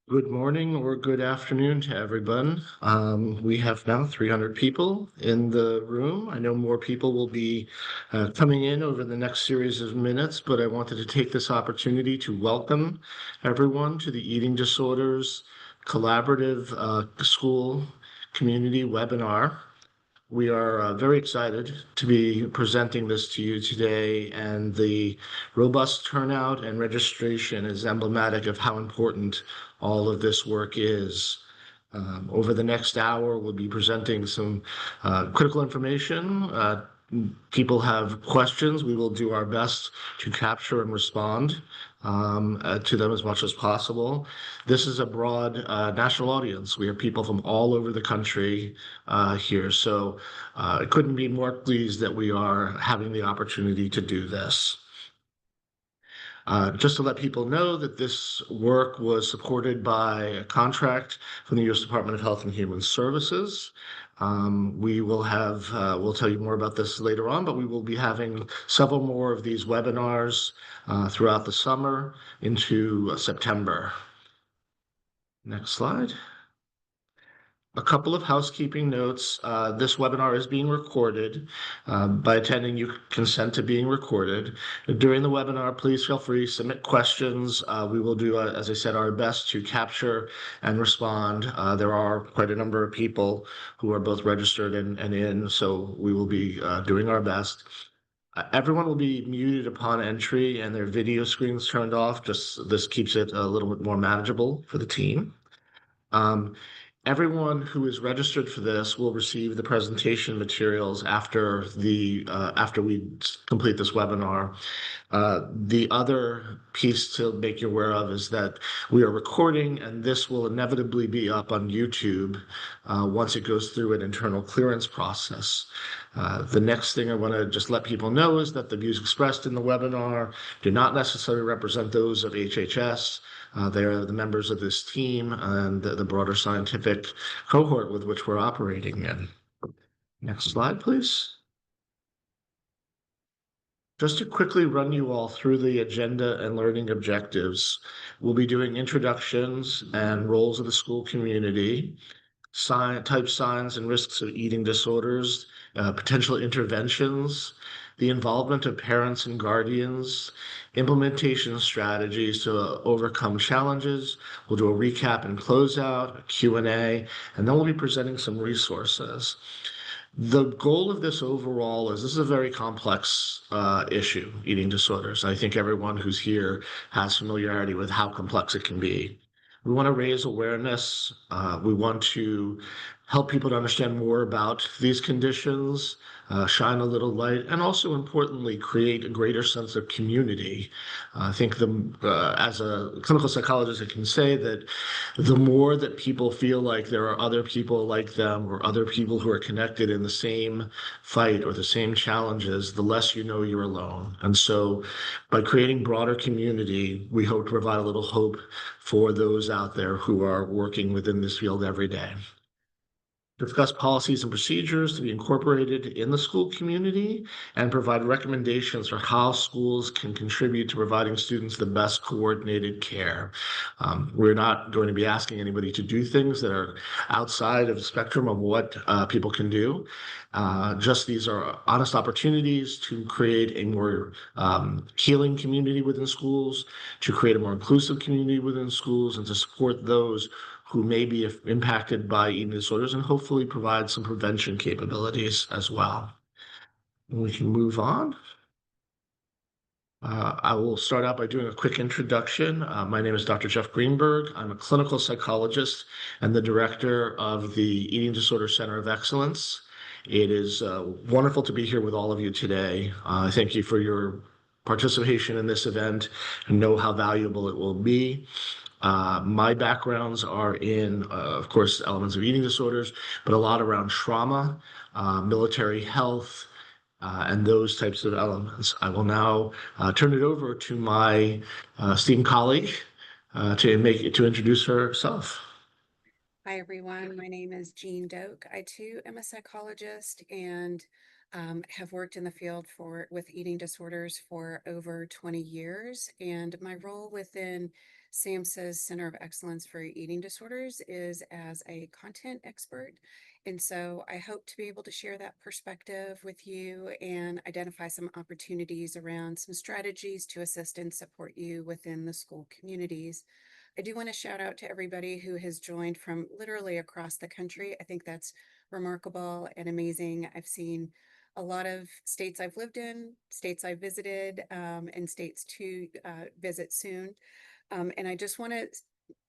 Good morning or good afternoon to everyone. We have now 300 people in the room. I know more people will be coming in over the next series of minutes, but I wanted to take this opportunity to welcome everyone to the Eating Disorders Collaborative School Community webinar. We are very excited to be presenting this to you today, and the robust turnout and registration is emblematic of how important all of this work is. Over the next hour, we'll be presenting some critical information. People have questions. We will do our best to capture and respond to them as much as possible. This is a broad national audience. We have people from all over the country here. So I couldn't be more pleased that we are having the opportunity to do this. Just to let people know that this work was supported by a contract from the U.S. Department of Health and Human Services. We'll tell you more about this later on, but we will be having several more of these webinars throughout the summer into September. Next slide. A couple of housekeeping notes. This webinar is being recorded. By attending, you consent to being recorded. During the webinar, please feel free to submit questions. We will do, as I said, our best to capture and respond. There are quite a number of people who are both registered and in, so we will be doing our best. Everyone will be muted upon entry and their video screens turned off. Just this keeps it a little bit more manageable for the team. Everyone who is registered for this will receive the presentation materials after we complete this webinar. The other piece to make you aware of is that we are recording, and this will inevitably be up on YouTube once it goes through an internal clearance process. The next thing I want to just let people know is that the views expressed in the webinar do not necessarily represent those of HHS. They are the members of this team and the broader scientific cohort with which we're operating in. Next slide, please. Just to quickly run you all through the agenda and learning objectives, we'll be doing introductions and roles of the school community, type signs and risks of eating disorders, potential interventions, the involvement of parents and guardians, implementation strategies to overcome challenges. We'll do a recap and closeout, a Q&A, and then we'll be presenting some resources. The goal of this overall is this is a very complex issue, eating disorders. I think everyone who's here has familiarity with how complex it can be. We want to raise awareness. We want to help people to understand more about these conditions, shine a little light, and also importantly, create a greater sense of community. I think as a clinical psychologist, I can say that the more that people feel like there are other people like them or other people who are connected in the same fight or the same challenges, the less you know you're alone. And so by creating broader community, we hope to provide a little hope for those out there who are working within this field every day. Discuss policies and procedures to be incorporated in the school community, and provide recommendations for how schools can contribute to providing students the best coordinated care. We're not going to be asking anybody to do things that are outside of the spectrum of what people can do. Just these are honest opportunities to create a more healing community within schools, to create a more inclusive community within schools, and to support those who may be impacted by eating disorders, and hopefully provide some prevention capabilities as well. And we can move on. I will start out by doing a quick introduction. My name is Dr. Jeff Greenberg. I'm a clinical psychologist and the director of the Eating Disorder Center of Excellence. It is wonderful to be here with all of you today. Thank you for your participation in this event and know how valuable it will be. My backgrounds are in, of course, elements of eating disorders, but a lot around trauma, military health, and those types of elements. I will now turn it over to my esteemed colleague to introduce herself. Hi, everyone. My name is Jean Doak. I too am a psychologist, and Have worked in the field with eating disorders for over 20 years, and my role within SAMHSA's Center of Excellence for Eating Disorders is as a content expert. And so I hope to be able to share that perspective with you and identify some opportunities around some strategies to assist and support you within the school communities. I do want to shout out to everybody who has joined from literally across the country. I think that's remarkable and amazing. I've seen a lot of states I've lived in, states I've visited, and states to visit soon. And I just want to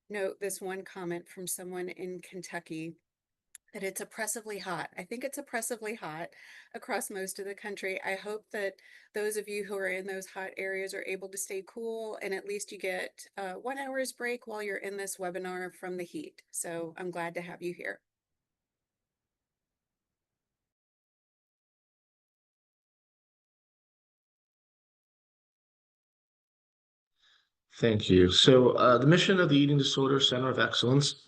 note this one comment from someone in Kentucky that it's oppressively hot. I think it's oppressively hot across most of the country. I hope that those of you who are in those hot areas are able to stay cool and at least you get 1 hour's break while you're in this webinar from the heat. So I'm glad to have you here. Thank you. So, the mission of the Eating Disorder Center of Excellence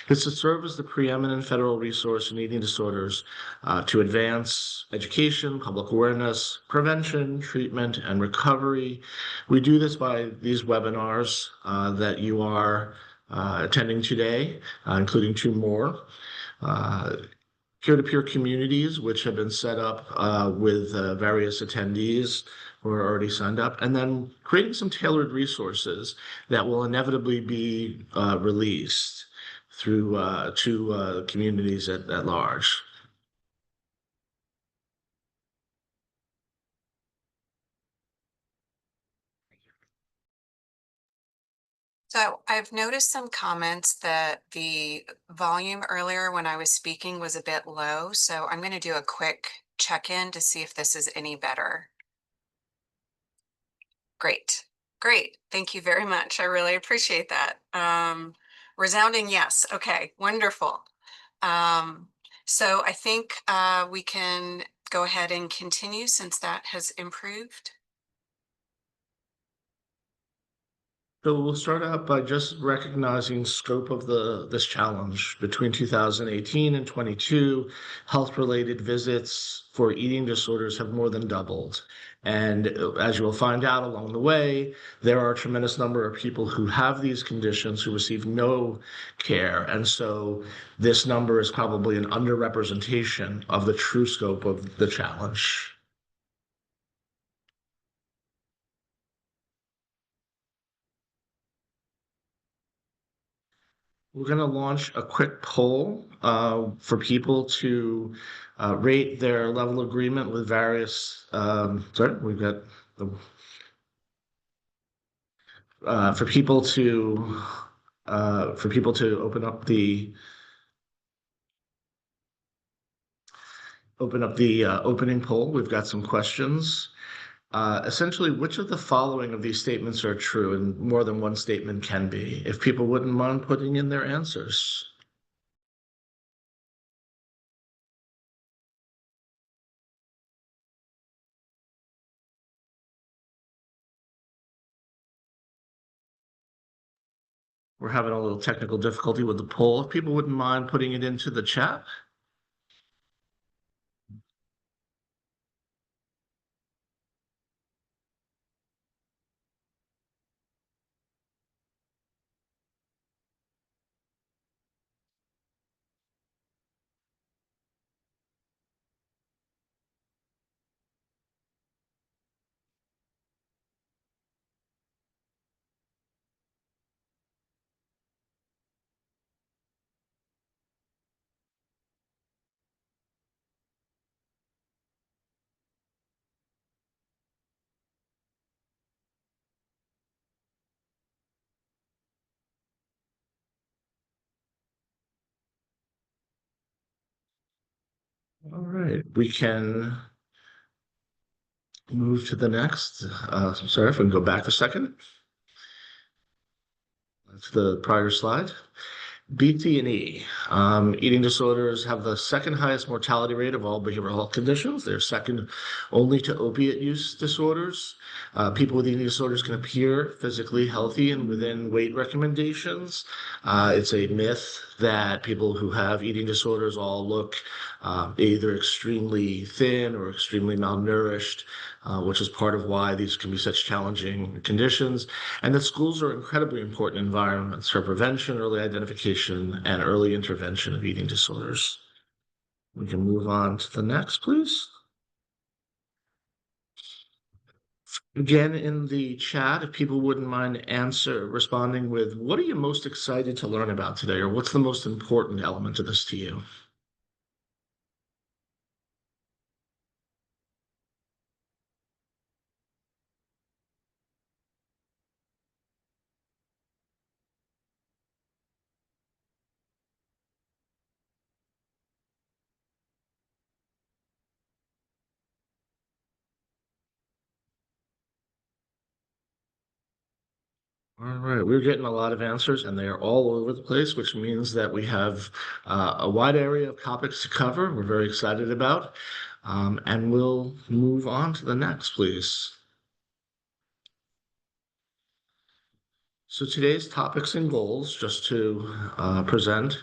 is to serve as the preeminent federal resource in eating disorders to advance education, public awareness, prevention, treatment, and recovery. We do this by these webinars that you are attending today, including two more. Peer-to-peer communities, which have been set up with various attendees who are already signed up, and then creating some tailored resources that will inevitably be released through to communities at large. So I've noticed some comments that the volume earlier when I was speaking was a bit low. So I'm going to do a quick check-in to see if this is any better. Great. Great. Thank you very much. I really appreciate that. Resounding yes. Okay, wonderful. So I think we can go ahead and continue since that has improved. So we'll start out by just recognizing scope of this challenge. Between 2018 and 22, health-related visits for eating disorders have more than doubled. And as you will find out along the way, there are a tremendous number of people who have these conditions who receive no care. And so this number is probably an underrepresentation of the true scope of the challenge. We're going to launch a quick poll for people to rate their level of agreement with various. Sorry, we've got the, for people to open up the opening poll. We've got some questions. Essentially, which of the following of these statements are true? And more than one statement can be. If people wouldn't mind putting in their answers. We're having a little technical difficulty with the poll. If people wouldn't mind putting it into the chat. All right, we can move to the next. Sorry if I can go back a second to the prior slide. BT&E. Eating disorders have the second highest mortality rate of all behavioral health conditions. They're second only to opiate use disorders. People with eating disorders can appear physically healthy and within weight recommendations. It's a myth that people who have eating disorders all look either extremely thin or extremely malnourished, which is part of why these can be such challenging conditions. And that schools are incredibly important environments for prevention, early identification, and early intervention of eating disorders. We can move on to the next, please. Again, in the chat, if people wouldn't mind responding with what are you most excited to learn about today, or what's the most important element of this to you? All right, we're getting a lot of answers, and they are all over the place, which means that we have a wide area of topics to cover. We're very excited about, and we'll move on to the next, please. So today's topics and goals, just to present,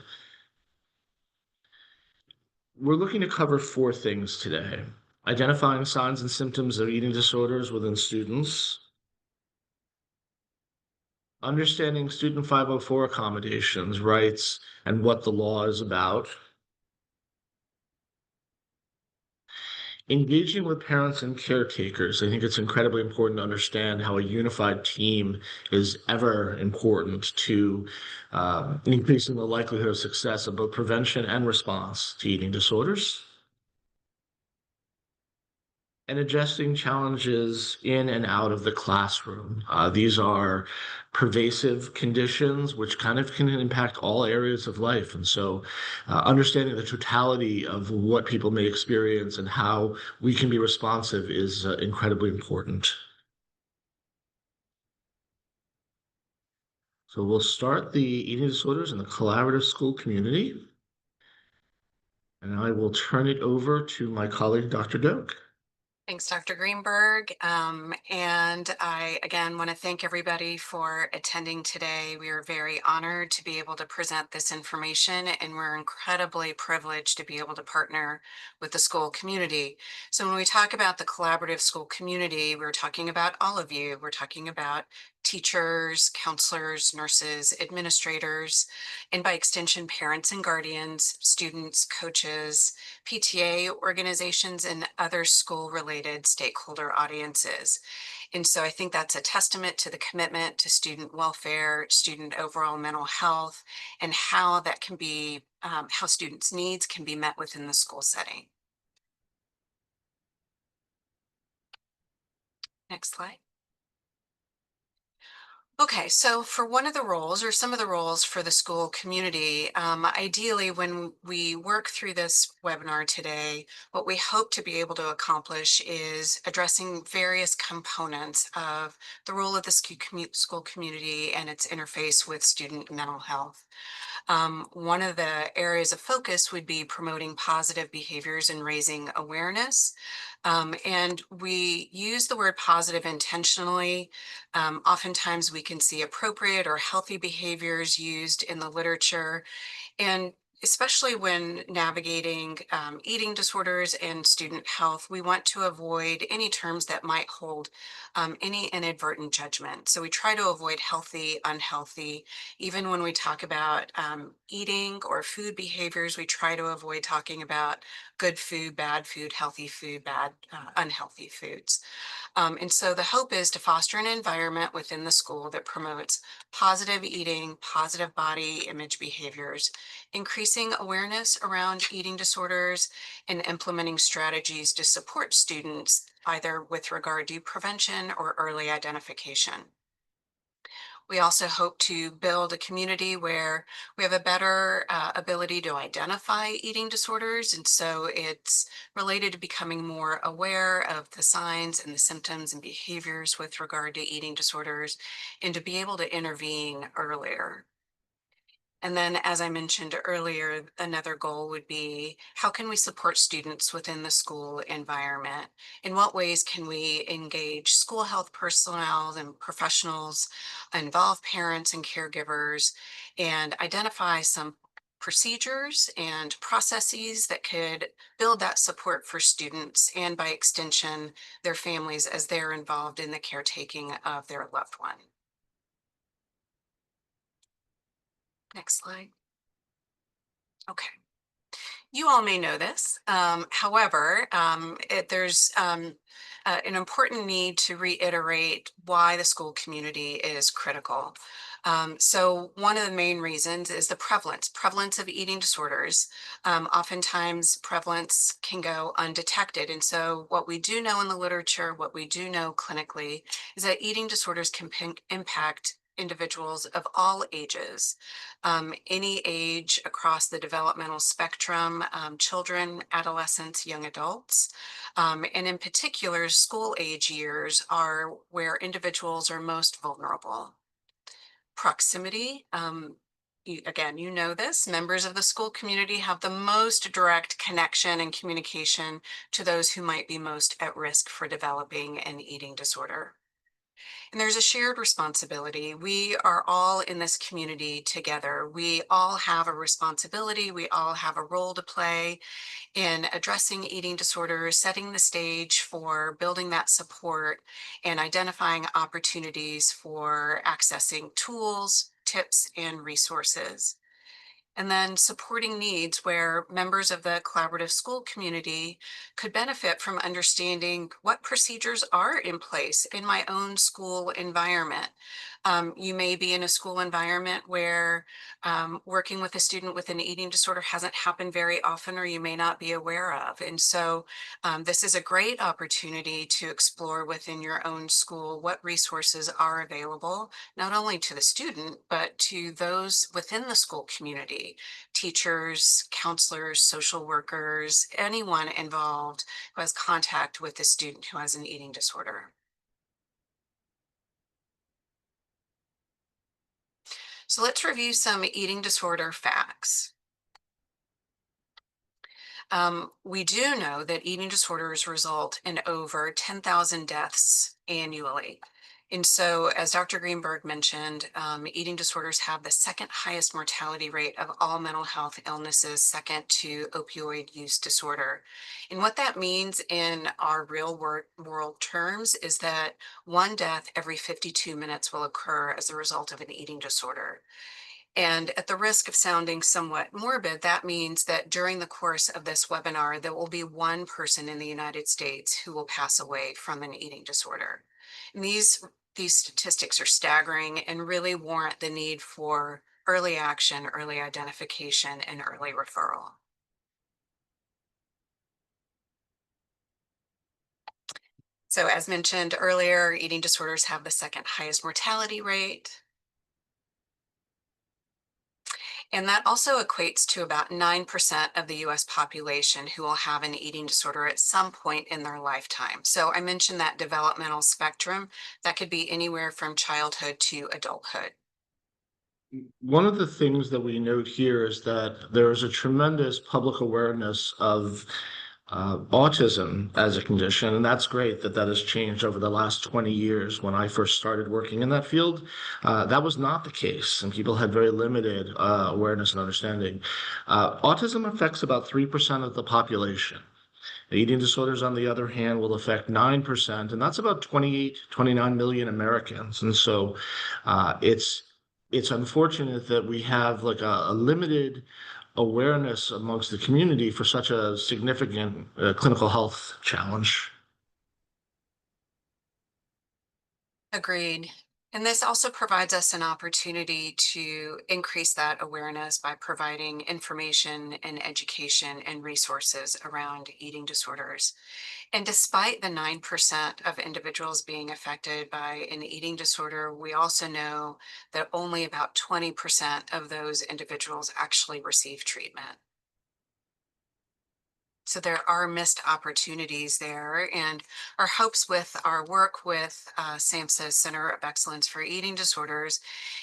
we're looking to cover four things today. Identifying signs and symptoms of eating disorders within students, understanding student 504 accommodations, rights, and what the law is about, engaging with parents and caretakers. I think it's incredibly important to understand how a unified team is ever important to increasing the likelihood of success of both prevention and response to eating disorders. And addressing challenges in and out of the classroom. These are pervasive conditions which kind of can impact all areas of life. And so understanding the totality of what people may experience and how we can be responsive is incredibly important. So we'll start the eating disorders in the collaborative school community. And I will turn it over to my colleague, Dr. Doak. Thanks, Dr. Greenberg. And I again want to thank everybody for attending today. We are very honored to be able to present this information, and we're incredibly privileged to be able to partner with the school community. So when we talk about the collaborative school community, we're talking about all of you. We're talking about teachers, counselors, nurses, administrators, and by extension, parents and guardians, students, coaches, PTA organizations, and other school-related stakeholder audiences. And so I think that's a testament to the commitment to student welfare, student overall mental health, and how that can be, how students' needs can be met within the school setting. Next slide. Okay, so for one of the roles or some of the roles for the school community, ideally when we work through this webinar today, what we hope to be able to accomplish is addressing various components of the role of the school community and its interface with student mental health. One of the areas of focus would be promoting positive behaviors and raising awareness. And we use the word positive intentionally. Oftentimes we can see appropriate or healthy behaviors used in the literature. And especially when navigating eating disorders and student health, we want to avoid any terms that might hold any inadvertent judgment. So we try to avoid healthy, unhealthy. Even when we talk about eating or food behaviors, we try to avoid talking about good food, bad food, healthy food, bad, unhealthy foods. And so the hope is to foster an environment within the school that promotes positive eating, positive body image behaviors, increasing awareness around eating disorders, and implementing strategies to support students either with regard to prevention or early identification. We also hope to build a community where we have a better ability to identify eating disorders. And so it's related to becoming more aware of the signs and the symptoms and behaviors with regard to eating disorders and to be able to intervene earlier. And then, as I mentioned earlier, another goal would be how can we support students within the school environment? In what ways can we engage school health personnel and professionals, involve parents and caregivers, and identify some procedures and processes that could build that support for students and, by extension, their families as they're involved in the caretaking of their loved one. Next slide. Okay. You all may know this. However, there's an important need to reiterate why the school community is critical. So one of the main reasons is the prevalence of eating disorders. Oftentimes prevalence can go undetected. And so what we do know in the literature, what we do know clinically, is that eating disorders can impact individuals of all ages, any age across the developmental spectrum, children, adolescents, young adults. And in particular, school age years are where individuals are most vulnerable. Proximity. Again, you know this, members of the school community have the most direct connection and communication to those who might be most at risk for developing an eating disorder. And there's a shared responsibility. We are all in this community together. We all have a responsibility. We all have a role to play in addressing eating disorders, setting the stage for building that support, and identifying opportunities for accessing tools, tips, and resources. And then supporting needs where members of the collaborative school community could benefit from understanding what procedures are in place in my own school environment. You may be in a school environment where working with a student with an eating disorder hasn't happened very often, or you may not be aware of. And so this is a great opportunity to explore within your own school what resources are available, not only to the student, but to those within the school community, teachers, counselors, social workers, anyone involved who has contact with a student who has an eating disorder. So let's review some eating disorder facts. We do know that eating disorders result in over 10,000 deaths annually. And so, as Dr. Greenberg mentioned, eating disorders have the second highest mortality rate of all mental health illnesses, second to opioid use disorder. And what that means in our world terms is that one death every 52 minutes will occur as a result of an eating disorder. And at the risk of sounding somewhat morbid, that means that during the course of this webinar, there will be one person in the United States who will pass away from an eating disorder. And these statistics are staggering and really warrant the need for early action, early identification, and early referral. So as mentioned earlier, eating disorders have the second highest mortality rate. And that also equates to about 9% of the US population who will have an eating disorder at some point in their lifetime. So I mentioned that developmental spectrum, that could be anywhere from childhood to adulthood. One of the things that we note here is that there is a tremendous public awareness of autism as a condition, and that's great that that has changed over the last 20 years. When I first started working in that field, that was not the case, and people had very limited awareness and understanding. Autism affects about 3% of the population. Eating disorders, on the other hand, will affect 9%, and that's about 28, 29 million Americans. And so it's unfortunate that we have like a limited awareness amongst the community for such a significant clinical health challenge. Agreed. And this also provides us an opportunity to increase that awareness by providing information and education and resources around eating disorders. And despite the 9% of individuals being affected by an eating disorder, we also know that only about 20% of those individuals actually receive treatment. So there are missed opportunities there, and our hopes with our work with SAMHSA's Center of Excellence for Eating Disorders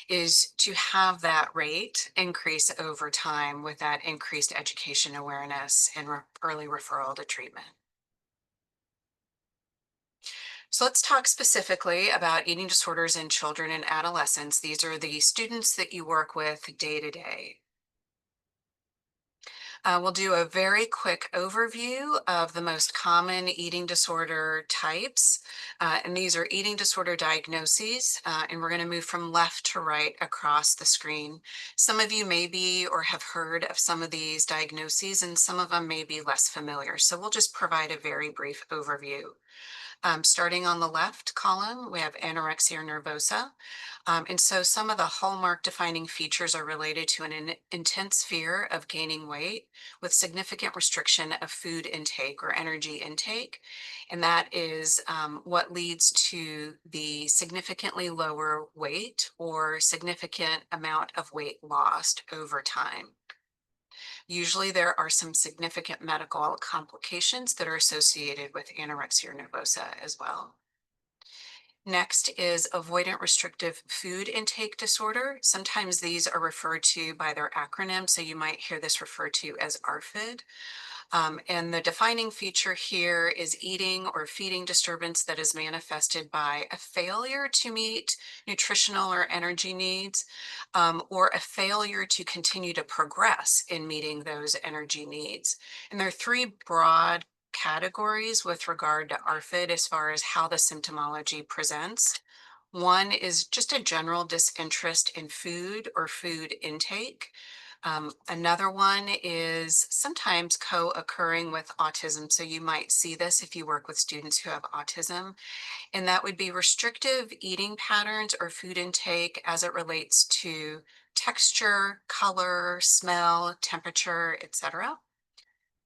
is to have that rate increase over time with that increased education awareness and early referral to treatment. So let's talk specifically about eating disorders in children and adolescents. These are the students that you work with day to day. We'll do a very quick overview of the most common eating disorder types. And these are eating disorder diagnoses. And we're going to move from left to right across the screen. Some of you may be or have heard of some of these diagnoses, and some of them may be less familiar. So we'll just provide a very brief overview. Starting on the left column, we have anorexia nervosa. And so some of the hallmark defining features are related to an intense fear of gaining weight with significant restriction of food intake or energy intake. And that is what leads to the significantly lower weight or significant amount of weight lost over time. Usually there are some significant medical complications that are associated with anorexia nervosa as well. Next is avoidant restrictive food intake disorder. Sometimes these are referred to by their acronym, so you might hear this referred to as ARFID. And the defining feature here is eating or feeding disturbance that is manifested by a failure to meet nutritional or energy needs, or a failure to continue to progress in meeting those energy needs. And there are three broad categories with regard to ARFID as far as how the symptomology presents. One is just a general disinterest in food or food intake. Another one is sometimes co-occurring with autism. So you might see this if you work with students who have autism, and that would be restrictive eating patterns or food intake as it relates to texture, color, smell, temperature, etc.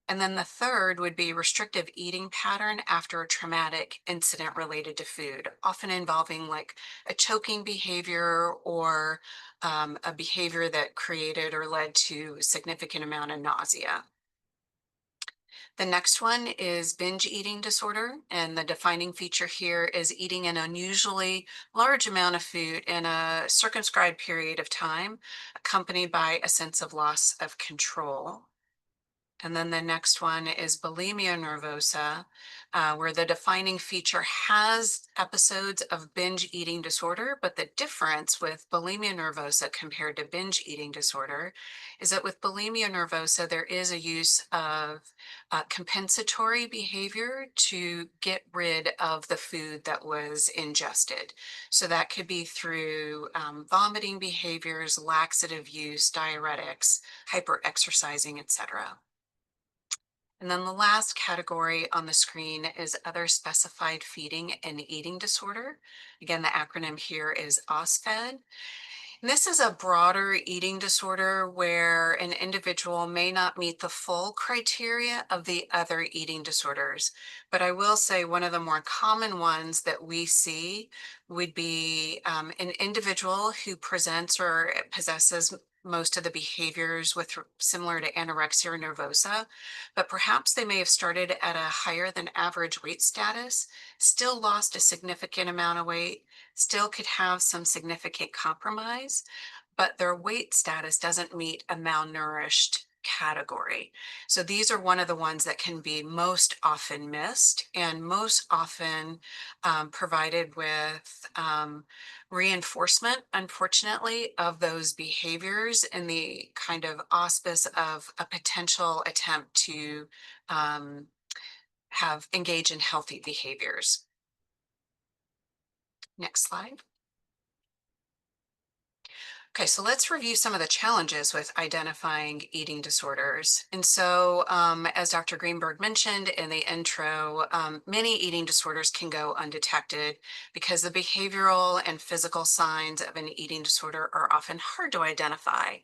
And then the third would be restrictive eating pattern after a traumatic incident related to food, often involving like a choking behavior or a behavior that created or led to a significant amount of nausea. The next one is binge eating disorder, and the defining feature here is eating an unusually large amount of food in a circumscribed period of time, accompanied by a sense of loss of control. And then the next one is bulimia nervosa, where the defining feature has episodes of binge eating disorder. But the difference with bulimia nervosa compared to binge eating disorder is that with bulimia nervosa, there is a use of compensatory behavior to get rid of the food that was ingested. So that could be through vomiting behaviors, laxative use, diuretics, hyperexercising, etc. And then the last category on the screen is other specified feeding and eating disorder. Again, the acronym here is OSFED. And this is a broader eating disorder where an individual may not meet the full criteria of the other eating disorders. But I will say one of the more common ones that we see would be an individual who presents or possesses most of the behaviors with similar to anorexia nervosa, but perhaps they may have started at a higher than average weight status, still lost a significant amount of weight, still could have some significant compromise, but their weight status doesn't meet a malnourished category. So these are one of the ones that can be most often missed and most often provided with reinforcement, unfortunately, of those behaviors in the kind of auspice of a potential attempt to um, have engage in healthy behaviors. Next slide. Okay, so let's review some of the challenges with identifying eating disorders. And so, as Dr. Greenberg mentioned in the intro, many eating disorders can go undetected because the behavioral and physical signs of an eating disorder are often hard to identify.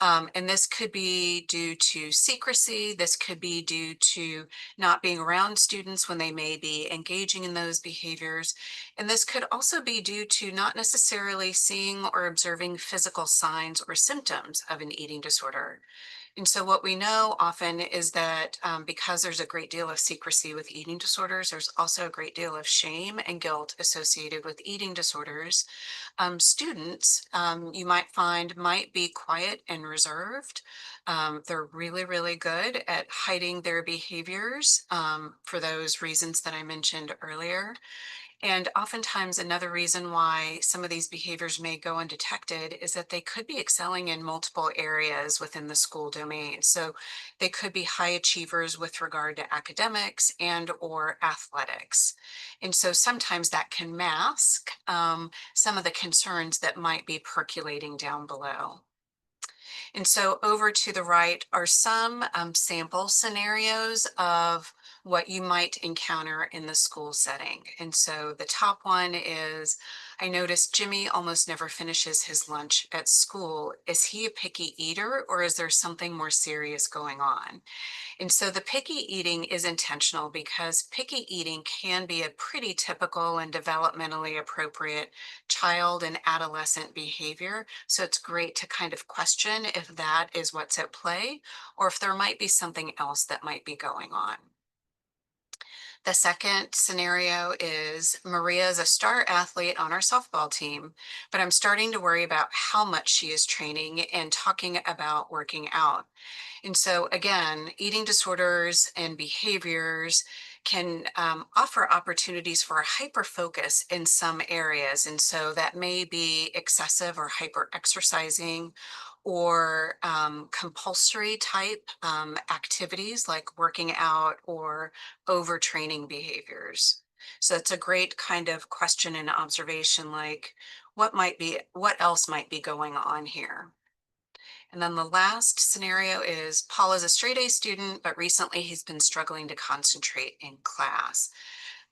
And this could be due to secrecy. This could be due to not being around students when they may be engaging in those behaviors. And this could also be due to not necessarily seeing or observing physical signs or symptoms of an eating disorder. And so what we know often is that because there's a great deal of secrecy with eating disorders, there's also a great deal of shame and guilt associated with eating disorders. Students, you might find, might be quiet and reserved. They're really, really good at hiding their behaviors for those reasons that I mentioned earlier. And oftentimes, another reason why some of these behaviors may go undetected is that they could be excelling in multiple areas within the school domain. So they could be high achievers with regard to academics and or athletics. And so sometimes that can mask some of the concerns that might be percolating down below. And so over to the right are some sample scenarios of what you might encounter in the school setting. And so the top one is, I noticed Jimmy almost never finishes his lunch at school. Is he a picky eater or is there something more serious going on? And so the picky eating is intentional because picky eating can be a pretty typical and developmentally appropriate child and adolescent behavior. So it's great to kind of question if that is what's at play or if there might be something else that might be going on. The second scenario is Maria is a star athlete on our softball team, but I'm starting to worry about how much she is training and talking about working out. And so, again, eating disorders and behaviors can offer opportunities for hyper focus in some areas. And so, that may be excessive or hyper exercising or compulsory type activities like working out or overtraining behaviors. So, it's a great kind of question and observation like, what else might be going on here? And then the last scenario is Paul is a straight A student, but recently he's been struggling to concentrate in class.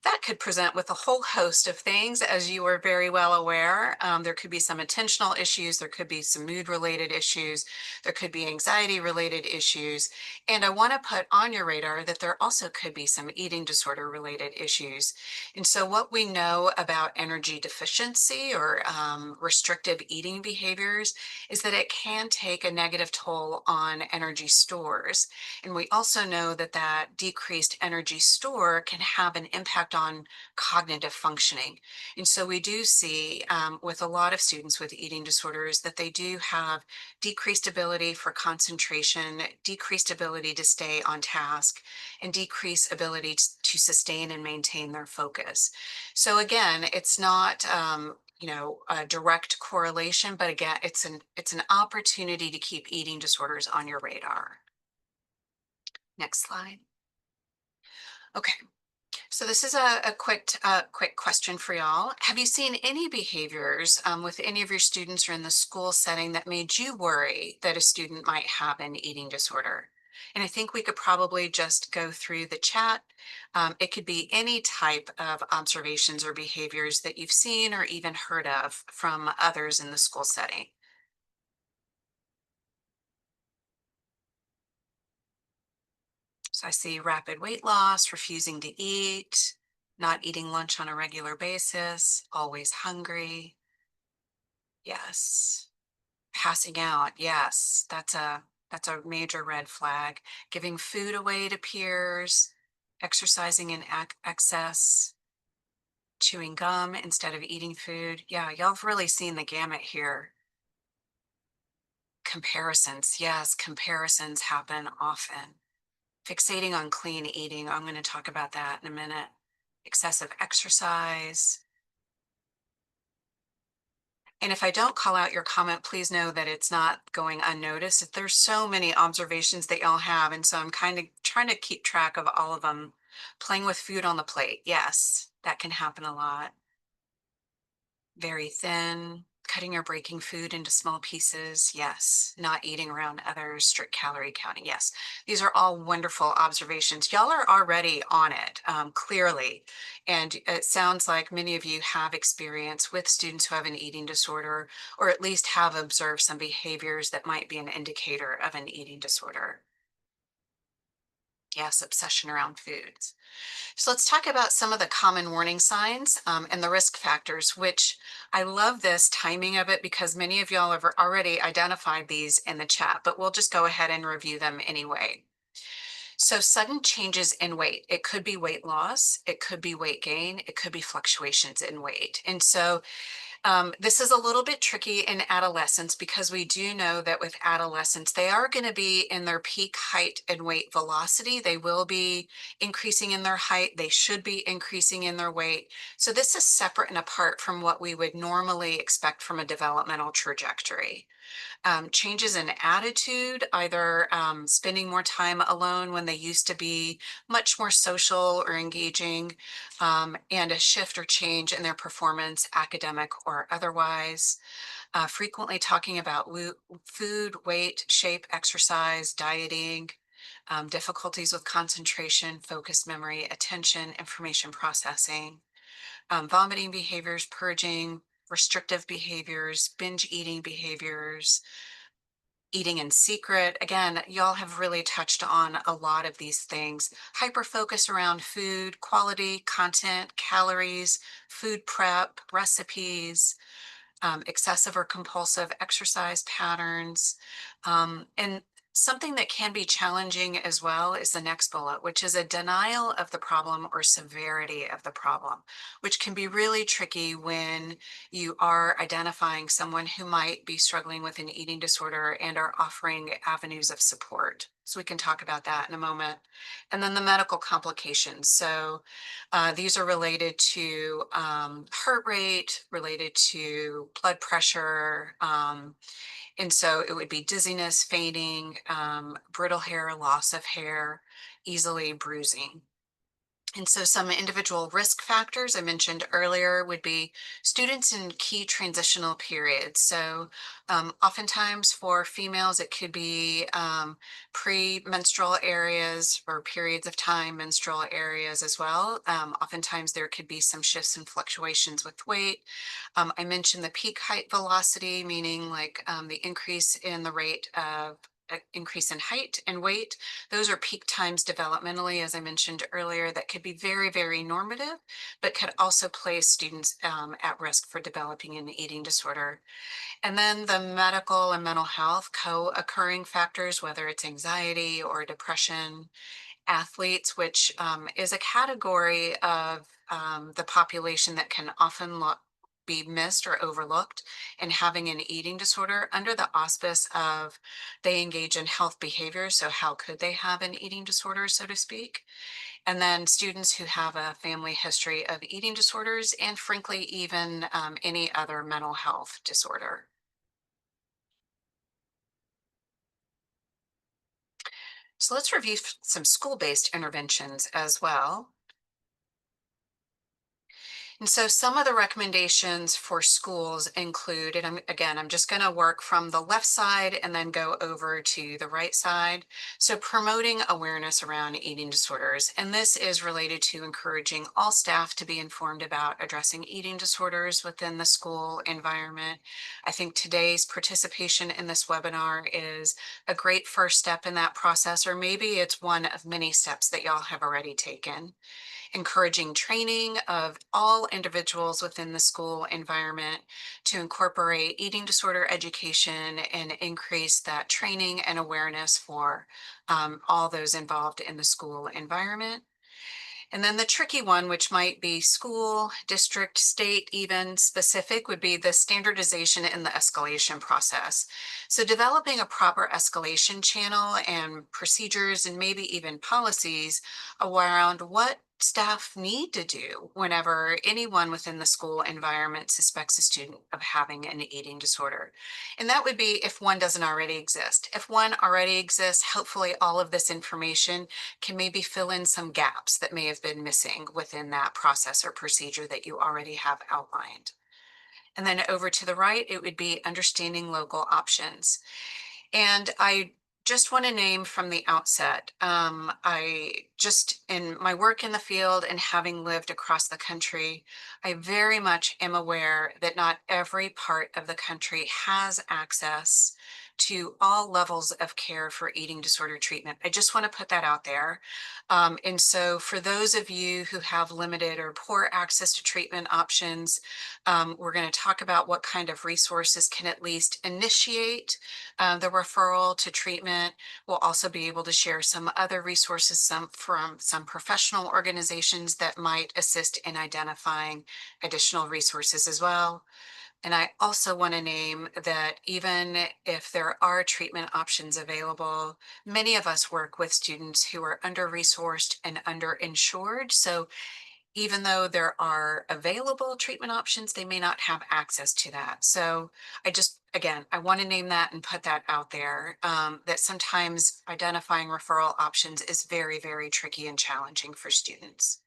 That could present with a whole host of things, as you are very well aware. There could be some attentional issues, there could be some mood related issues, there could be anxiety related issues. And I want to put on your radar that there also could be some eating disorder related issues. And so, what we know about energy deficiency or restrictive eating behaviors is that it can take a negative toll on energy stores. And we also know that that decreased energy store can have an impact on cognitive functioning. And so we do see with a lot of students with eating disorders that they do have decreased ability for concentration, decreased ability to stay on task, and decreased ability to sustain and maintain their focus. So again, it's not a direct correlation, but again, it's an opportunity to keep eating disorders on your radar. Next slide. Okay, so this is a quick question for y'all. Have you seen any behaviors with any of your students or in the school setting that made you worry that a student might have an eating disorder? And I think we could probably just go through the chat. It could be any type of observations or behaviors that you've seen or even heard of from others in the school setting. So I see rapid weight loss, refusing to eat, not eating lunch on a regular basis, always hungry. Yes. Passing out. Yes. That's a major red flag. Giving food away to peers, exercising in excess, chewing gum instead of eating food. Yeah, y'all have really seen the gamut here. Comparisons. Yes, comparisons happen often. Fixating on clean eating. I'm going to talk about that in a minute. Excessive exercise. And if I don't call out your comment, please know that it's not going unnoticed. There's so many observations that y'all have. And so I'm kind of trying to keep track of all of them. Playing with food on the plate. Yes, that can happen a lot. Very thin, cutting or breaking food into small pieces. Yes. Not eating around others, strict calorie counting. Yes. These are all wonderful observations. Y'all are already on it, clearly. And it sounds like many of you have experience with students who have an eating disorder, or at least have observed some behaviors that might be an indicator of an eating disorder. Yes, obsession around foods. So let's talk about some of the common warning signs and the risk factors, which I love this timing of it because many of y'all have already identified these in the chat, but we'll just go ahead and review them anyway. So sudden changes in weight, it could be weight loss, it could be weight gain, it could be fluctuations in weight. And so this is a little bit tricky in adolescence because we do know that with adolescents, they are going to be in their peak height and weight velocity. They will be increasing in their height. They should be increasing in their weight. So this is separate and apart from what we would normally expect from a developmental trajectory. Changes in attitude, either spending more time alone when they used to be much more social or engaging, and a shift or change in their performance, academic or otherwise. Frequently talking about food, weight, shape, exercise, dieting, difficulties with concentration, focused memory, attention, information processing, vomiting behaviors, purging, restrictive behaviors, binge eating behaviors, eating in secret. Again, y'all have really touched on a lot of these things. Hyper focus around food, quality, content, calories, food prep, recipes, excessive or compulsive exercise patterns. And something that can be challenging as well is the next bullet, which is a denial of the problem or severity of the problem, which can be really tricky when you are identifying someone who might be struggling with an eating disorder and are offering avenues of support. So we can talk about that in a moment. And then the medical complications. So these are related to heart rate, related to blood pressure. And so it would be dizziness, fainting, brittle hair, loss of hair, easily bruising. And so some individual risk factors I mentioned earlier would be students in key transitional periods. So oftentimes for females, it could be pre-menstrual areas or periods of time, menstrual areas as well. Oftentimes there could be some shifts and fluctuations with weight. I mentioned the peak height velocity, meaning like the increase in the rate of increase in height and weight. Those are peak times developmentally, as I mentioned earlier, that could be very, very normative, but could also place students at risk for developing an eating disorder. And then the medical and mental health co-occurring factors, whether it's anxiety or depression, athletes, which is a category of the population that can often be missed or overlooked in having an eating disorder under the auspice of they engage in health behaviors. So how could they have an eating disorder, so to speak? And then students who have a family history of eating disorders and frankly, even any other mental health disorder. So let's review some school-based interventions as well. And so some of the recommendations for schools include, and I'm just going to work from the left side and then go over to the right side. So promoting awareness around eating disorders. And this is related to encouraging all staff to be informed about addressing eating disorders within the school environment. I think today's participation in this webinar is a great first step in that process, or maybe it's one of many steps that y'all have already taken. Encouraging training of all individuals within the school environment to incorporate eating disorder education and increase that training and awareness for all those involved in the school environment. And then the tricky one, which might be school, district, state, even specific, would be the standardization in the escalation process. So developing a proper escalation channel and procedures and maybe even policies around what staff need to do whenever anyone within the school environment suspects a student of having an eating disorder. And that would be if one doesn't already exist. If one already exists, hopefully all of this information can maybe fill in some gaps that may have been missing within that process or procedure that you already have outlined. And then over to the right, it would be understanding local options. And I just want to name from the outset, I just in my work in the field and having lived across the country, I very much am aware that not every part of the country has access to all levels of care for eating disorder treatment. I just want to put that out there. And so for those of you who have limited or poor access to treatment options, we're going to talk about what kind of resources can at least initiate the referral to treatment. We'll also be able to share some other resources, some from some professional organizations that might assist in identifying additional resources as well. And I also want to name that even if there are treatment options available, many of us work with students who are under-resourced and underinsured. So even though there are available treatment options, they may not have access to that. So again, I want to name that and put that out there, that sometimes identifying referral options is very, very tricky and challenging for students.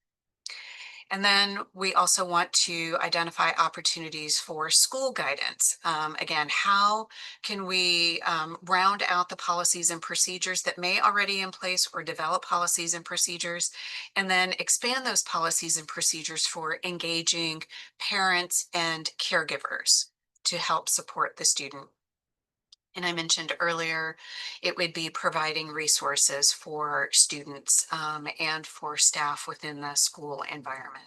And then we also want to identify opportunities for school guidance. Again, how can we round out the policies and procedures that may already in place, or develop policies and procedures, and then expand those policies and procedures for engaging parents and caregivers to help support the student. And I mentioned earlier, it would be providing resources for students and for staff within the school environment.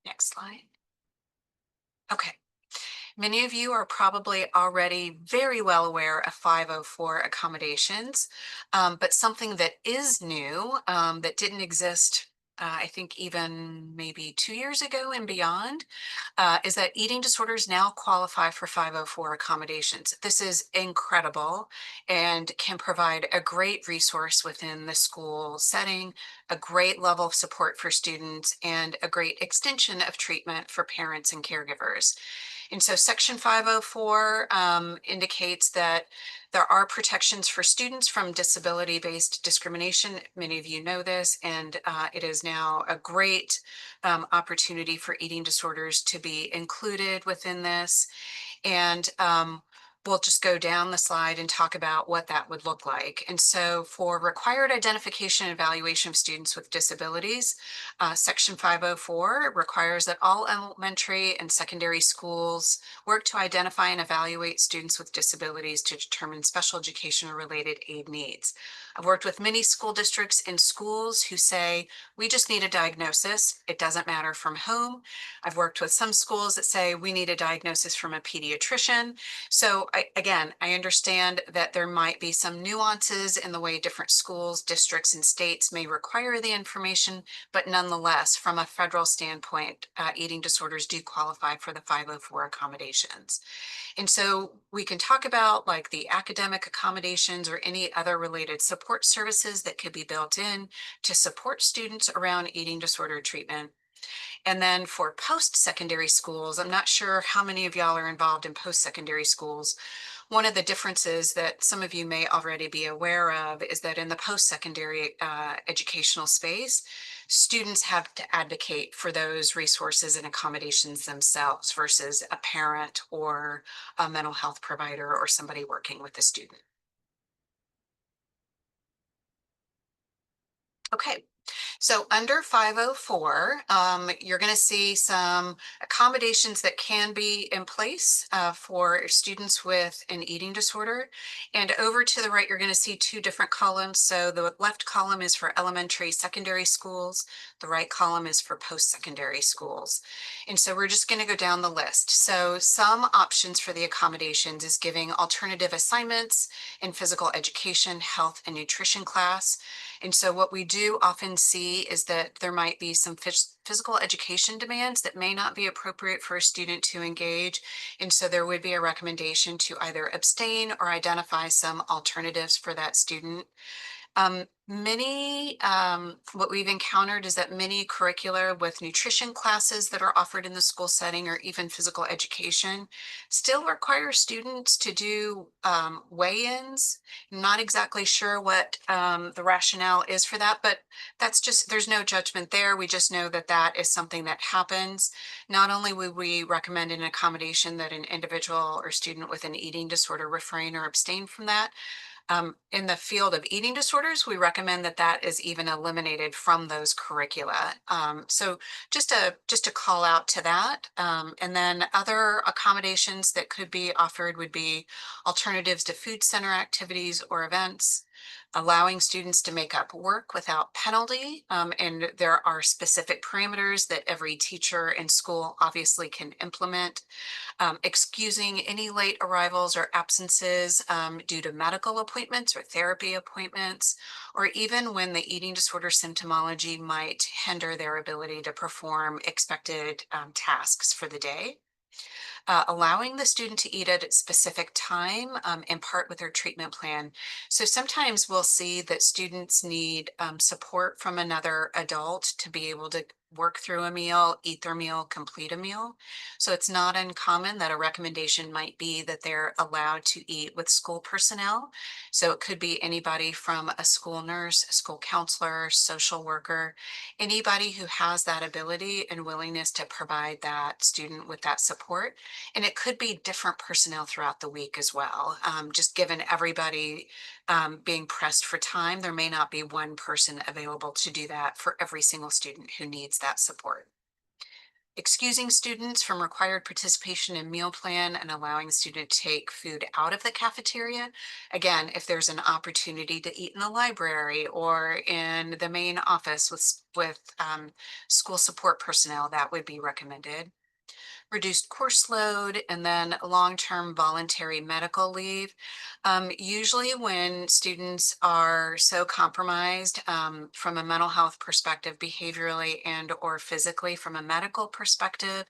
Next slide. Okay. Many of you are probably already very well aware of 504 accommodations, but something that is new, that didn't exist, I think even maybe 2 years ago and beyond, is that eating disorders now qualify for 504 accommodations. This is incredible and can provide a great resource within the school setting, a great level of support for students, and a great extension of treatment for parents and caregivers. And so Section 504 indicates that there are protections for students from disability-based discrimination. Many of you know this, and it is now a great opportunity for eating disorders to be included within this. And we'll just go down the slide and talk about what that would look like. And so for required identification and evaluation of students with disabilities, Section 504 requires that all elementary and secondary schools work to identify and evaluate students with disabilities to determine special education or related aid needs. I've worked with many school districts and schools who say, we just need a diagnosis. It doesn't matter from whom. I've worked with some schools that say we need a diagnosis from a pediatrician. So again, I understand that there might be some nuances in the way different schools, districts, and states may require the information, but nonetheless, from a federal standpoint, eating disorders do qualify for the 504 accommodations. And so we can talk about like the academic accommodations or any other related support services that could be built in to support students around eating disorder treatment. And then for post-secondary schools, I'm not sure how many of y'all are involved in post-secondary schools. One of the differences that some of you may already be aware of is that in the post-secondary educational space, students have to advocate for those resources and accommodations themselves versus a parent or a mental health provider or somebody working with the student. Okay, so under 504, you're going to see some accommodations that can be in place for students with an eating disorder. And over to the right, you're going to see two different columns. So the left column is for elementary, secondary schools. The right column is for post-secondary schools. And so we're just going to go down the list. So some options for the accommodations is giving alternative assignments in physical education, health, and nutrition class. And so what we do often see is that there might be some physical education demands that may not be appropriate for a student to engage. And so there would be a recommendation to either abstain or identify some alternatives for that student. What we've encountered is that many curricular with nutrition classes that are offered in the school setting or even physical education still require students to do weigh-ins. Not exactly sure what the rationale is for that, but that's just, there's no judgment there. We just know that that is something that happens. Not only would we recommend an accommodation that an individual or student with an eating disorder refrain or abstain from that, In the field of eating disorders, we recommend that that is even eliminated from those curricula. So just to call out to that. And then other accommodations that could be offered would be alternatives to food center activities or events, allowing students to make up work without penalty. And there are specific parameters that every teacher in school obviously can implement, excusing any late arrivals or absences due to medical appointments or therapy appointments, or even when the eating disorder symptomology might hinder their ability to perform expected tasks for the day. Allowing the student to eat at a specific time, in part with their treatment plan. So sometimes we'll see that students need support from another adult to be able to work through a meal, eat their meal, complete a meal. So it's not uncommon that a recommendation might be that they're allowed to eat with school personnel. So it could be anybody from a school nurse, a school counselor, social worker, anybody who has that ability and willingness to provide that student with that support. And it could be different personnel throughout the week as well. Just given everybody being pressed for time, there may not be one person available to do that for every single student who needs that support. Excusing students from required participation in meal plan and allowing student to take food out of the cafeteria. Again, if there's an opportunity to eat in the library or in the main office with school support personnel, that would be recommended. Reduced course load, and then long-term voluntary medical leave. Usually when students are so compromised from a mental health perspective, behaviorally and or physically from a medical perspective,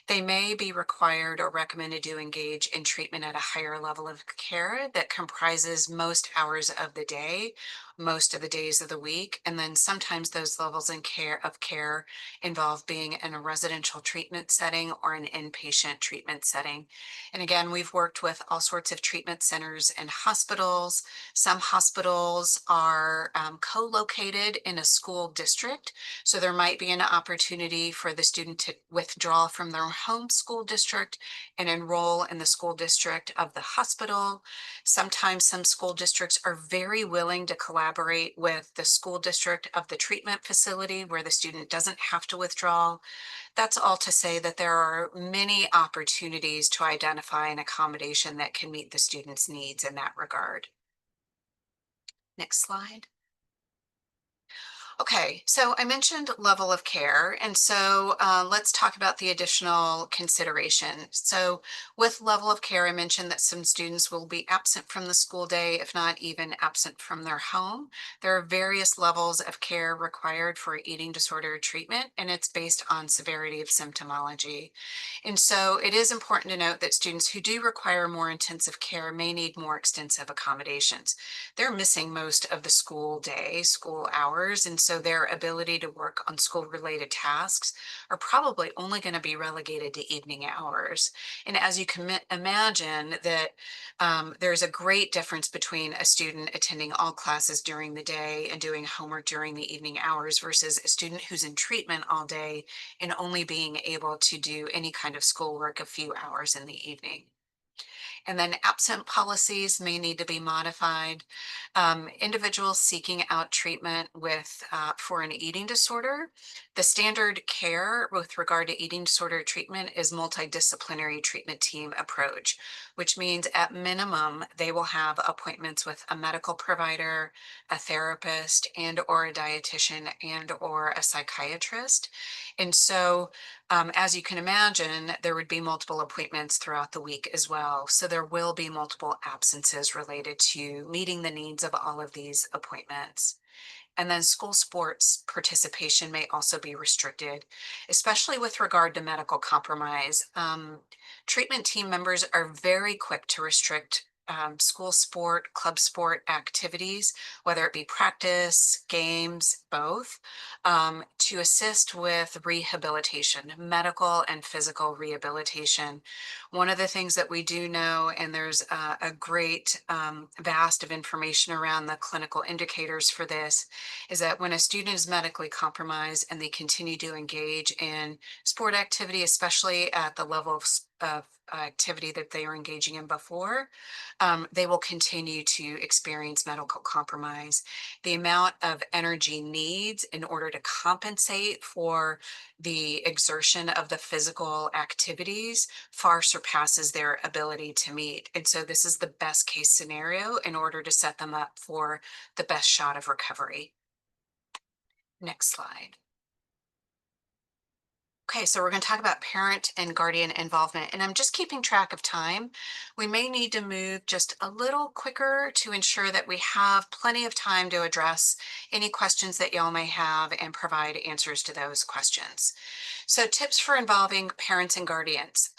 they may be required or recommended to engage in treatment at a higher level of care that comprises most hours of the day, most of the days of the week. And then sometimes those levels of care involve being in a residential treatment setting or an inpatient treatment setting. And again, we've worked with all sorts of treatment centers and hospitals. Some hospitals are co-located in a school district. So there might be an opportunity for the student to withdraw from their home school district and enroll in the school district of the hospital. Sometimes some school districts are very willing to collaborate with the school district of the treatment facility where the student doesn't have to withdraw. That's all to say that there are many opportunities to identify an accommodation that can meet the student's needs in that regard. Next slide. Okay, so I mentioned level of care, and so let's talk about the additional consideration. So with level of care, I mentioned that some students will be absent from the school day, if not even absent from their home. There are various levels of care required for eating disorder treatment, and it's based on severity of symptomology. And so it is important to note that students who do require more intensive care may need more extensive accommodations. They're missing most of the school day, school hours, and so their ability to work on school related tasks are probably only going to be relegated to evening hours. And as you can imagine that there's a great difference between a student attending all classes during the day and doing homework during the evening hours versus a student who's in treatment all day and only being able to do any kind of schoolwork a few hours in the evening. And then absent policies may need to be modified. Individuals seeking out treatment for an eating disorder, the standard care with regard to eating disorder treatment is multidisciplinary treatment team approach, which means at minimum, they will have appointments with a medical provider, a therapist, and or a dietitian and or a psychiatrist. And so as you can imagine, there would be multiple appointments throughout the week as well. So there will be multiple absences related to meeting the needs of all of these appointments. And then school sports participation may also be restricted, especially with regard to medical compromise. Treatment team members are very quick to restrict school sport, club sport activities, whether it be practice, games, both, to assist with rehabilitation, medical and physical rehabilitation. One of the things that we do know, and there's a great vast of information around the clinical indicators for this, is that when a student is medically compromised and they continue to engage in sport activity, especially at the level of activity that they are engaging in before, they will continue to experience medical compromise. The amount of energy needs in order to compensate for the exertion of the physical activities far surpasses their ability to meet. And so this is the best case scenario in order to set them up for the best shot of recovery. Next slide. Okay, so we're going to talk about parent and guardian involvement, and I'm just keeping track of time. We may need to move just a little quicker to ensure that we have plenty of time to address any questions that y'all may have and provide answers to those questions. So tips for involving parents and guardians.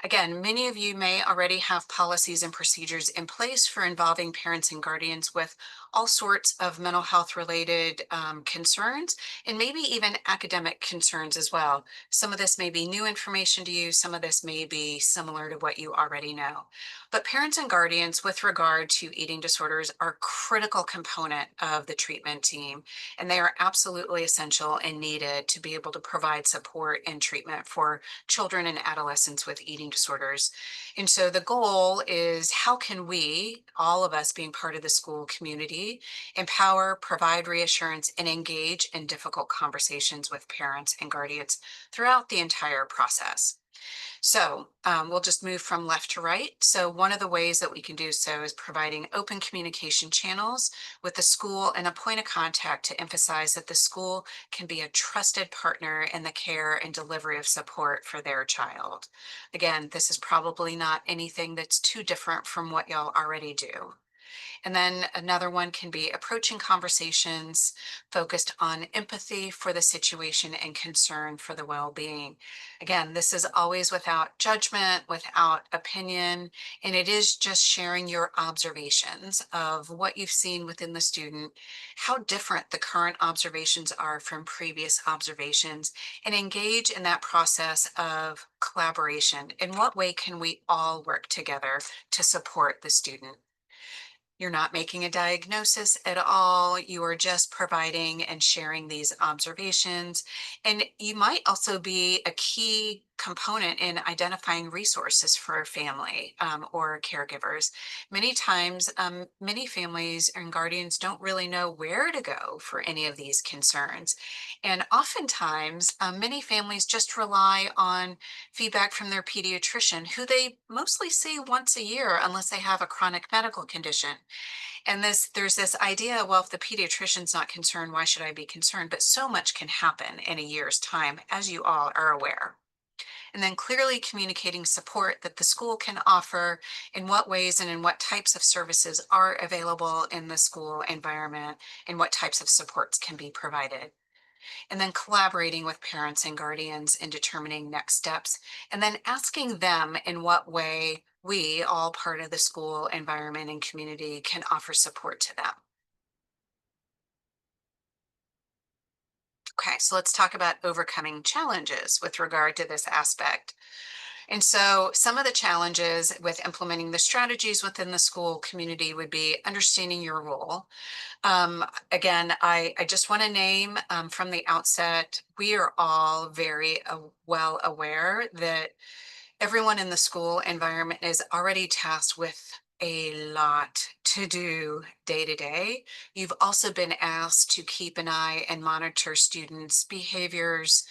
Again, many of you may already have policies and procedures in place for involving parents and guardians with all sorts of mental health related concerns and maybe even academic concerns as well. Some of this may be new information to you. Some of this may be similar to what you already know. But parents and guardians with regard to eating disorders are a critical component of the treatment team, and they are absolutely essential and needed to be able to provide support and treatment for children and adolescents with eating disorders. And so the goal is, how can we, all of us being part of the school community, empower, provide reassurance, and engage in difficult conversations with parents and guardians throughout the entire process. So we'll just move from left to right. So one of the ways that we can do so is providing open communication channels with the school and a point of contact to emphasize that the school can be a trusted partner in the care and delivery of support for their child. Again, this is probably not anything that's too different from what y'all already do. And then another one can be approaching conversations focused on empathy for the situation and concern for the well being. Again, this is always without judgment, without opinion, and it is just sharing your observations of what you've seen within the student, how different the current observations are from previous observations, and engage in that process of collaboration. In what way can we all work together to support the student? You're not making a diagnosis at all. You are just providing and sharing these observations. And you might also be a key component in identifying resources for a family or caregivers. Many times, many families and guardians don't really know where to go for any of these concerns. And oftentimes, many families just rely on feedback from their pediatrician, who they mostly see once a year unless they have a chronic medical condition. And there's this idea, well, if the pediatrician's not concerned, why should I be concerned? But so much can happen in a year's time, as you all are aware. And then clearly communicating support that the school can offer, in what ways and in what types of services are available in the school environment, and what types of supports can be provided. And then collaborating with parents and guardians in determining next steps, and then asking them in what way we, all part of the school environment and community, can offer support to them. Okay, so let's talk about overcoming challenges with regard to this aspect. And so some of the challenges with implementing the strategies within the school community would be understanding your role. Again, I just want to name from the outset, we are all very well aware that everyone in the school environment is already tasked with a lot to do day to day. You've also been asked to keep an eye and monitor students' behaviors,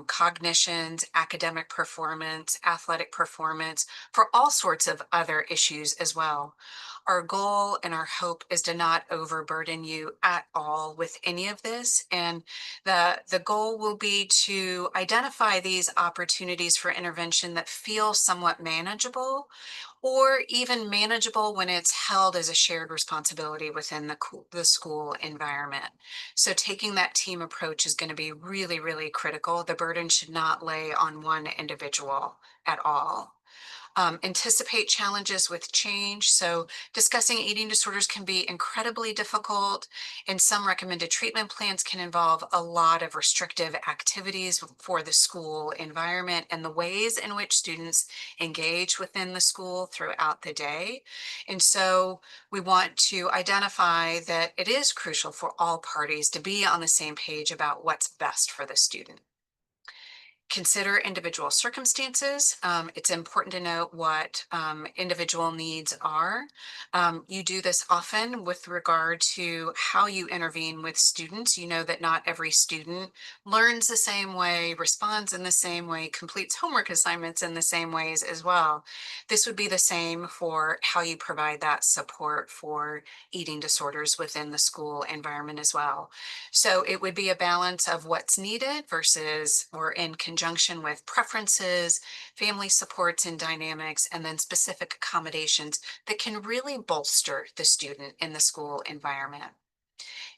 cognitions, academic performance, athletic performance, for all sorts of other issues as well. Our goal and our hope is to not overburden you at all with any of this. And the goal will be to identify these opportunities for intervention that feel somewhat manageable, or even manageable when it's held as a shared responsibility within the school environment. So taking that team approach is going to be really, really critical. The burden should not lay on one individual at all. Anticipate challenges with change. So discussing eating disorders can be incredibly difficult, and some recommended treatment plans can involve a lot of restrictive activities for the school environment and the ways in which students engage within the school throughout the day. And so we want to identify that it is crucial for all parties to be on the same page about what's best for the student. Consider individual circumstances. It's important to note what individual needs are. You do this often with regard to how you intervene with students. You know that not every student learns the same way, responds in the same way, completes homework assignments in the same ways as well. This would be the same for how you provide that support for eating disorders within the school environment as well. So it would be a balance of what's needed versus or in conjunction with preferences, family supports and dynamics, and then specific accommodations that can really bolster the student in the school environment.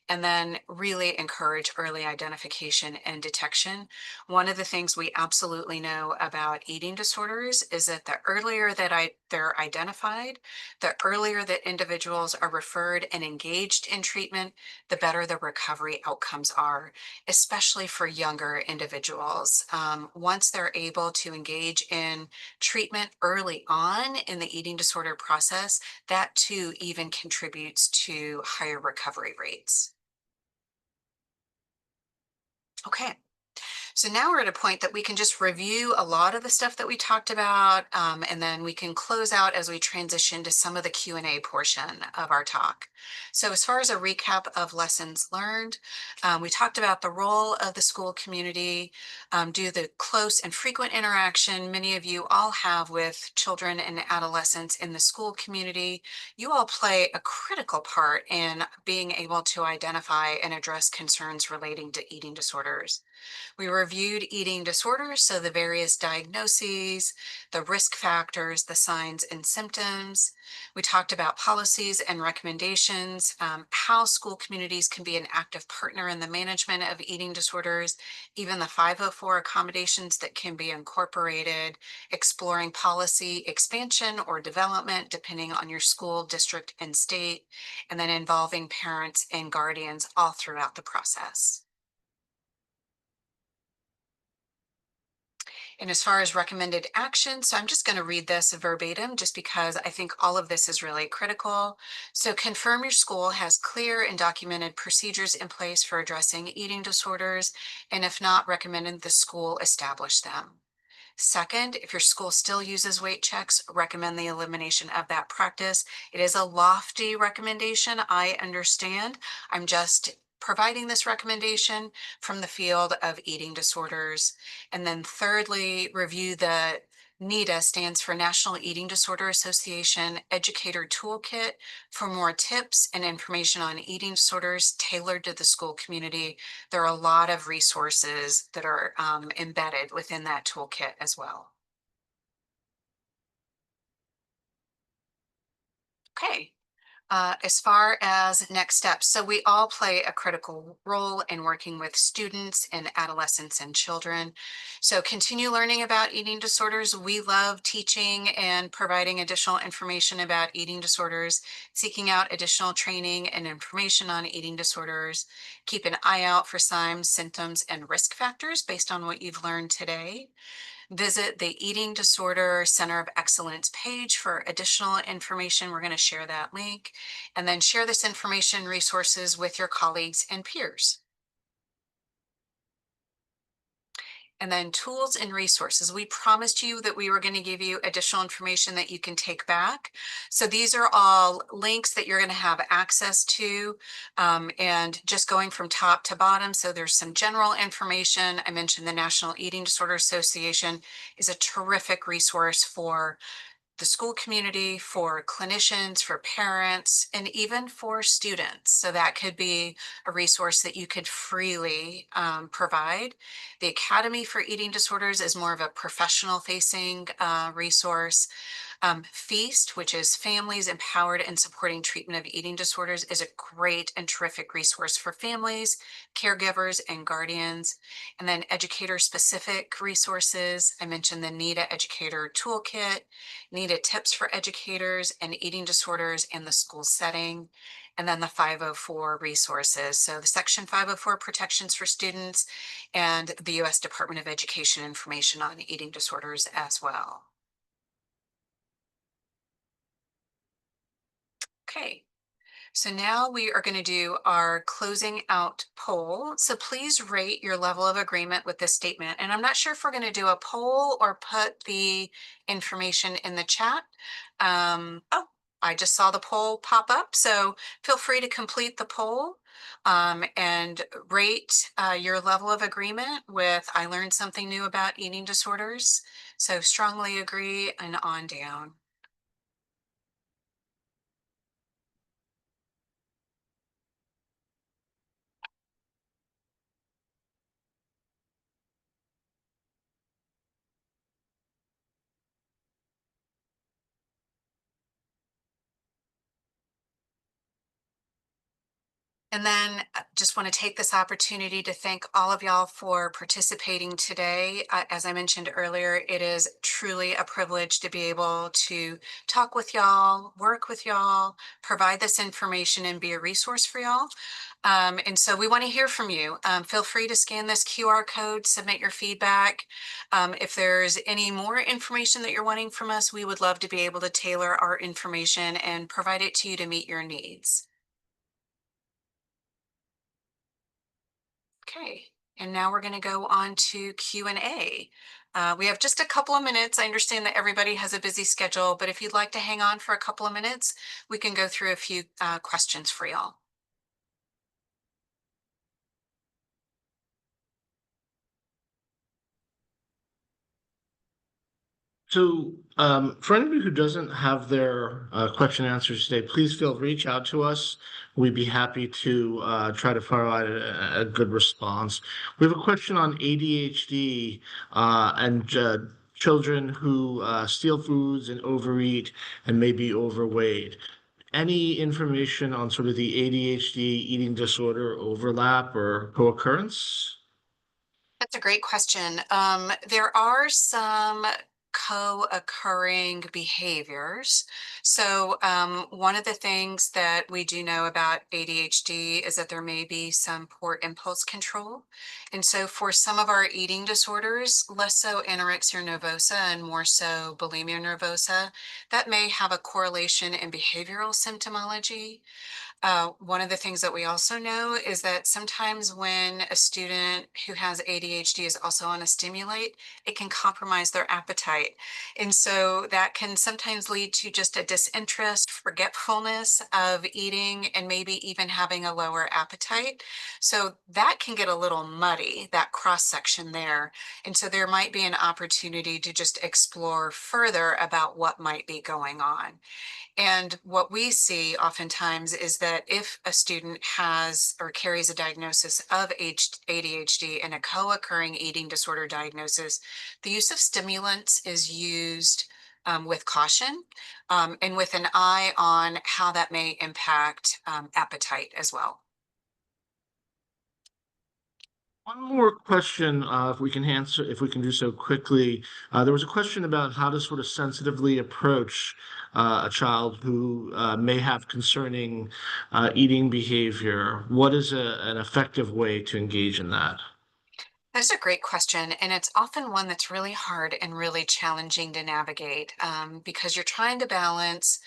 And then really encourage early identification and detection. One of the things we absolutely know about eating disorders is that the earlier that they're identified, the earlier that individuals are referred and engaged in treatment, the better the recovery outcomes are, especially for younger individuals. Once they're able to engage in treatment early on in the eating disorder process, that too even contributes to higher recovery rates. Okay, so now we're at a point that we can just review a lot of the stuff that we talked about, and then we can close out as we transition to some of the Q&A portion of our talk. So as far as a recap of lessons learned, we talked about the role of the school community, due to the close and frequent interaction many of you all have with children and adolescents in the school community. You all play a critical part in being able to identify and address concerns relating to eating disorders. We reviewed eating disorders, so the various diagnoses, the risk factors, the signs and symptoms. We talked about policies and recommendations, how school communities can be an active partner in the management of eating disorders, even the 504 accommodations that can be incorporated, exploring policy expansion or development depending on your school, district, and state, and then involving parents and guardians all throughout the process. And as far as recommended action, so I'm just going to read this verbatim just because I think all of this is really critical. So confirm your school has clear and documented procedures in place for addressing eating disorders, and if not, recommended the school establish them. Second, if your school still uses weight checks, recommend the elimination of that practice. It is a lofty recommendation, I understand. I'm just providing this recommendation from the field of eating disorders. And then thirdly, review the NEDA, stands for National Eating Disorder Association Educator Toolkit, for more tips and information on eating disorders tailored to the school community. There are a lot of resources that are embedded within that toolkit as well. Okay. As far as next steps, so we all play a critical role in working with students and adolescents and children. So continue learning about eating disorders. We love teaching and providing additional information about eating disorders, seeking out additional training and information on eating disorders. Keep an eye out for signs, symptoms, and risk factors based on what you've learned today. Visit the Eating Disorder Center of Excellence page for additional information. We're going to share that link, and then share this information resources with your colleagues and peers. And then tools and resources. We promised you that we were going to give you additional information that you can take back. So these are all links that you're going to have access to, and just going from top to bottom. So there's some general information. I mentioned the National Eating Disorder Association is a terrific resource for the school community, for clinicians, for parents, and even for students. So that could be a resource that you could freely provide. The Academy for Eating Disorders is more of a professional facing resource. FEAST, which is Families Empowered and Supporting Treatment of Eating Disorders, is a great and terrific resource for families, caregivers, and guardians. And then educator-specific resources. I mentioned the NEDA Educator Toolkit, NEDA Tips for Educators and Eating Disorders in the School Setting, and then the 504 resources. So the Section 504 protections for students and the U.S. Department of Education information on eating disorders as well. Okay, So now we are going to do our closing out poll. So please rate your level of agreement with this statement. And I'm not sure if we're going to do a poll or put the information in the chat. Oh, I just saw the poll pop up. So feel free to complete the poll and rate your level of agreement with I learned something new about eating disorders. So strongly agree and on down. And then just want to take this opportunity to thank all of y'all for participating today. As I mentioned earlier, it is truly a privilege to be able to talk with y'all, work with y'all, provide this information and be a resource for y'all. And so we want to hear from you. Feel free to scan this QR code, submit your feedback. If there's any more information that you're wanting from us, we would love to be able to tailor our information and provide it to you to meet your needs. Okay, and now we're going to go on to Q&A. We have just a couple of minutes. I understand that everybody has a busy schedule, but if you'd like to hang on for a couple of minutes, we can go through a few questions for y'all. So, for anybody who doesn't have their question and answers today, please feel reach out to us. We'd be happy to try to provide a good response. We have a question on ADHD and children who steal foods and overeat and may be overweight. Any information on sort of the ADHD eating disorder overlap or co-occurrence? That's a great question. There are some co-occurring behaviors. So one of the things that we do know about ADHD is that there may be some poor impulse control. And so for some of our eating disorders, less so anorexia nervosa and more so bulimia nervosa, that may have a correlation in behavioral symptomology. One of the things that we also know is that sometimes when a student who has ADHD is also on a stimulant, it can compromise their appetite. And so that can sometimes lead to just a disinterest, forgetfulness of eating, and maybe even having a lower appetite. So that can get a little muddy, that cross section there. And so there might be an opportunity to just explore further about what might be going on. And what we see oftentimes is that if a student has or carries a diagnosis of ADHD and a co-occurring eating disorder diagnosis, the use of stimulants is used with caution and with an eye on how that may impact appetite as well. One more question, if we can answer, if we can do so quickly. There was a question about how to sort of sensitively approach a child who may have concerning eating behavior. What is an effective way to engage in that? That's a great question. And it's often one that's really hard and really challenging to navigate because you're trying to balance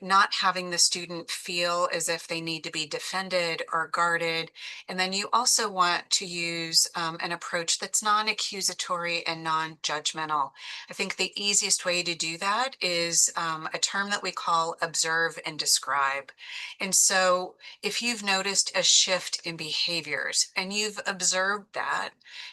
not having the student feel as if they need to be defended or guarded. And then you also want to use an approach that's non-accusatory and non-judgmental. I think the easiest way to do that is a term that we call observe and describe. And so if you've noticed a shift in behaviors and you've observed that,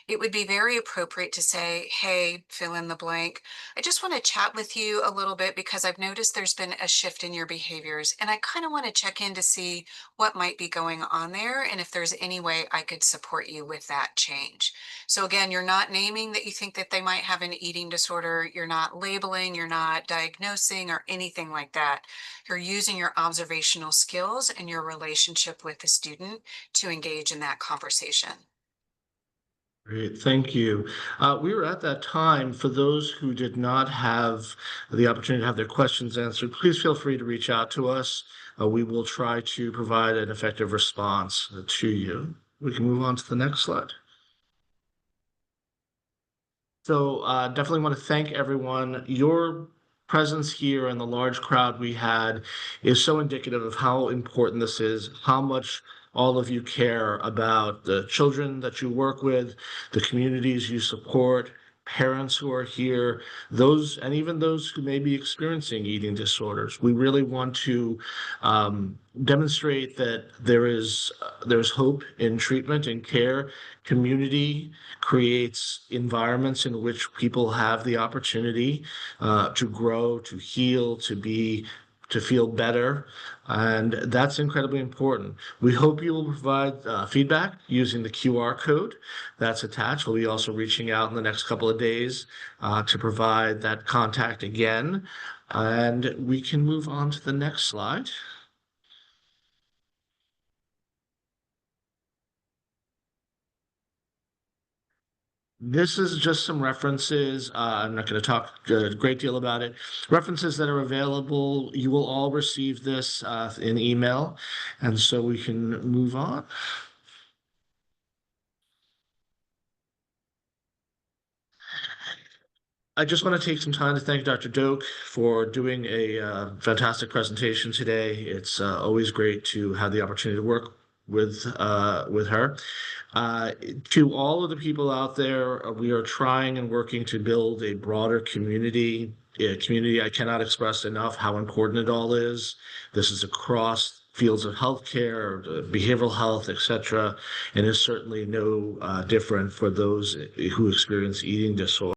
it would be very appropriate to say, hey, fill in the blank. I just want to chat with you a little bit because I've noticed there's been a shift in your behaviors. And I kind of want to check in to see what might be going on there and if there's any way I could support you with that change. So again, you're not naming that you think that they might have an eating disorder. You're not labeling, you're not diagnosing or anything like that. You're using your observational skills and your relationship with the student to engage in that conversation. Great, thank you. We were at that time. For those who did not have the opportunity to have their questions answered, please feel free to reach out to us. We will try to provide an effective response to you. We can move on to the next slide. So definitely want to thank everyone. Your presence here and the large crowd we had is so indicative of how important this is, how much all of you care about the children that you work with, the communities you support, parents who are here, those, and even those who may be experiencing eating disorders. We really want to demonstrate that there's hope in treatment and care. Community creates environments in which people have the opportunity to grow, to heal, to feel better. And that's incredibly important. We hope you will provide feedback using the QR code that's attached. We'll be also reaching out in the next couple of days to provide that contact again. And we can move on to the next slide. This is just some references. I'm not going to talk a great deal about it. References that are available. You will all receive this in email, and so we can move on. I just want to take some time to thank Dr. Doak for doing a fantastic presentation today. It's always great to have the opportunity to work with her. To all of the people out there, we are trying and working to build a broader community. A community I cannot express enough how important it all is. This is across fields of healthcare, behavioral health, etc., and is certainly no different for those who experience eating disorder.